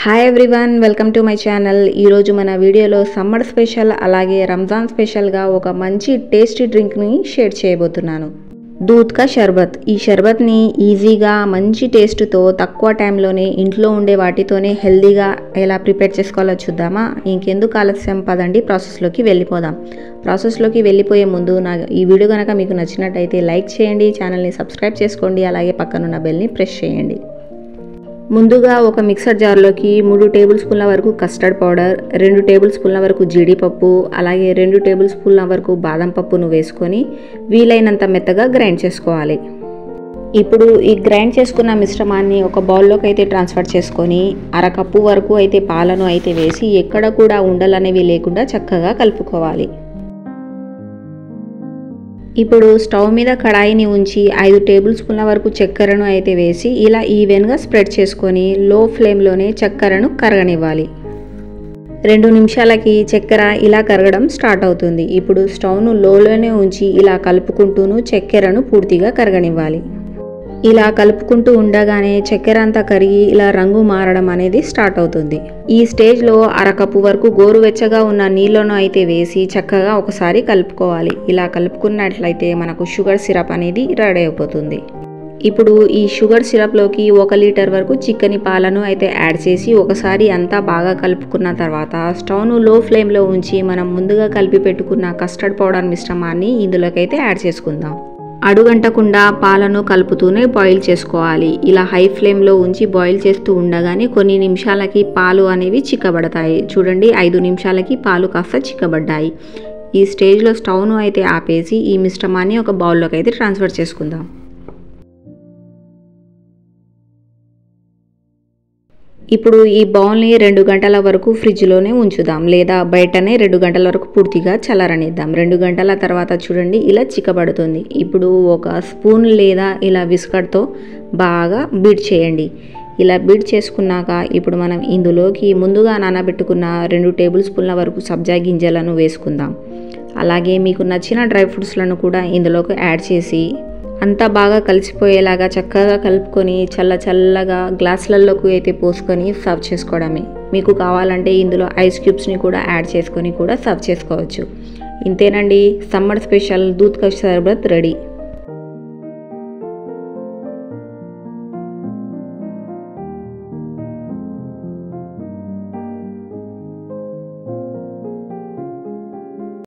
Hi everyone, welcome to my channel. ఈరోజు మన వీడియోలో సమ్మర్ స్పెషల్ అలాగే రంజాన్ స్పెషల్గా ఒక మంచి టేస్టీ డ్రింక్ని షేర్ చేయబోతున్నాను. దూద్ కా షర్బత్. ఈ షర్బత్ని ఈజీగా మంచి టేస్ట్తో తక్కువ టైంలోనే ఇంట్లో ఉండే వాటితోనే హెల్దీగా ఎలా ప్రిపేర్ చేసుకోవాలో చూద్దామా? ఇంకెందుకు ఆలస్యం, పదండి ప్రాసెస్లోకి వెళ్ళిపోదాం. ప్రాసెస్లోకి వెళ్ళిపోయే ముందు ఈ వీడియో కనుక మీకు నచ్చినట్టయితే లైక్ చేయండి, ఛానల్ని సబ్స్క్రైబ్ చేసుకోండి, అలాగే పక్కనున్న బెల్ని ప్రెస్ చేయండి. ముందుగా ఒక మిక్సర్ జార్లోకి 3 టేబుల్ స్పూన్ల వరకు కస్టర్డ్ పౌడర్, 2 టేబుల్ స్పూన్ల వరకు జీడిపప్పు, అలాగే 2 టేబుల్ స్పూన్ల వరకు బాదం పప్పును వేసుకొని వీలైనంత మెత్తగా గ్రైండ్ చేసుకోవాలి. ఇప్పుడు ఈ గ్రైండ్ చేసుకున్న మిశ్రమాన్ని ఒక బౌల్లోకి అయితే ట్రాన్స్ఫర్ చేసుకొని అరకప్పు వరకు అయితే పాలను అయితే వేసి ఎక్కడ కూడా ఉండలనేవి లేకుండా చక్కగా కలుపుకోవాలి. ఇప్పుడు స్టవ్ మీద కడాయిని ఉంచి 5 టేబుల్ స్పూన్ల వరకు చక్కెరను అయితే వేసి ఇలా ఈవెన్గా స్ప్రెడ్ చేసుకొని లో ఫ్లేమ్లోనే చక్కెరను కరగనివ్వాలి. 2 నిమిషాలకి చక్కెర ఇలా కరగడం స్టార్ట్ అవుతుంది. ఇప్పుడు స్టవ్ను లోలోనే ఉంచి ఇలా కలుపుకుంటూను చక్కెరను పూర్తిగా కరగనివ్వాలి. ఇలా కలుపుకుంటూ ఉండగానే చక్కెర అంతా కరిగి ఇలా రంగు మారడం అనేది స్టార్ట్ అవుతుంది. ఈ స్టేజ్లో అరకప్పు వరకు గోరువెచ్చగా ఉన్న నీళ్ళను అయితే వేసి చక్కగా ఒకసారి కలుపుకోవాలి. ఇలా కలుపుకున్నట్లయితే మనకు షుగర్ సిరప్ అనేది రెడీ అయిపోతుంది. ఇప్పుడు ఈ షుగర్ సిరప్లోకి 1 లీటర్ వరకు చిక్కని పాలను అయితే యాడ్ చేసి ఒకసారి అంతా బాగా కలుపుకున్న తర్వాత స్టవ్ను లో ఫ్లేమ్లో ఉంచి మనం ముందుగా కలిపి పెట్టుకున్న కస్టర్డ్ పౌడర్ మిశ్రమాన్ని ఇందులోకి అయితే యాడ్ చేసుకుందాం. అడుగంటకుండా పాలను కలుపుతూనే బాయిల్ చేసుకోవాలి. ఇలా హై ఫ్లేమ్లో ఉంచి బాయిల్ చేస్తూ ఉండగానే కొన్ని నిమిషాలకి పాలు అనేవి చిక్కబడతాయి. చూడండి, 5 నిమిషాలకి పాలు కాస్త చిక్కబడ్డాయి. ఈ స్టేజ్లో స్టవ్ను అయితే ఆపేసి ఈ మిశ్రమాన్ని ఒక బౌల్లోకి అయితే ట్రాన్స్ఫర్ చేసుకుందాం. ఇప్పుడు ఈ బౌల్ని 2 గంటల వరకు ఫ్రిడ్జ్లోనే ఉంచుదాం, లేదా బయటనే 2 గంటల వరకు పూర్తిగా చల్లారనిద్దాం. 2 గంటల తర్వాత చూడండి ఇలా చిక్కబడుతుంది. ఇప్పుడు ఒక స్పూన్ లేదా ఇలా విస్కర్తో బాగా బీట్ చేయండి. ఇలా బీట్ చేసుకున్నాక ఇప్పుడు మనం ఇందులోకి ముందుగా నానబెట్టుకున్న 2 టేబుల్ స్పూన్ల వరకు సబ్జా గింజలను వేసుకుందాం. అలాగే మీకు నచ్చిన డ్రై ఫ్రూట్స్లను కూడా ఇందులోకి యాడ్ చేసి అంతా బాగా కలిసిపోయేలాగా చక్కగా కలుపుకొని చల్లగా గ్లాసులలోకి అయితే పోసుకొని సర్వ్ చేసుకోవడమే. మీకు కావాలంటే ఇందులో ఐస్ క్యూబ్స్ని కూడా యాడ్ చేసుకొని కూడా సర్వ్ చేసుకోవచ్చు. ఇంతేనండి, సమ్మర్ స్పెషల్ దూద్ కా షర్బత్ రెడీ.